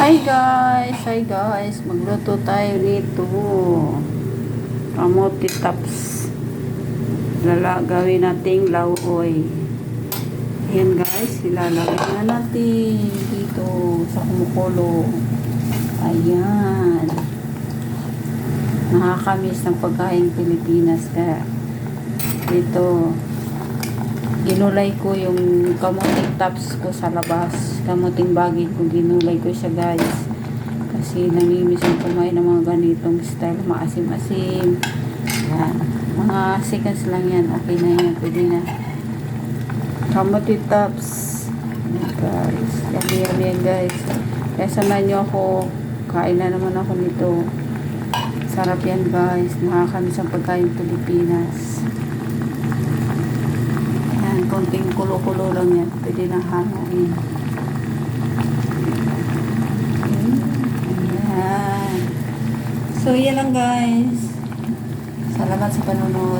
Hi guys, magluto tayo dito. Kamote tops. Gawin nating lauoy. Ayan guys, ilalagay na natin dito sa kumukulo. Ayan. Nakakamiss ng pagkain Pilipinas kaya dito ginulay ko yung kamuting tops ko sa labas. Kamuting bagin ko, ginulay ko siya guys. Kasi namimiss yung kumain ng mga ganitong style. Maasim-asim. Yan. Mga seconds lang yan. Okay na yan. Pwede na. Kamuting tops. Yan guys. Yummy yan guys. Kaya samahan nyo ako. Kain na naman ako nito. Sarap yan guys. Nakakamiss ang pagkain Pilipinas. Konting kulo-kulo lang yan. Pwede na haluin. Ayan. So, yan lang guys. Salamat sa panonood.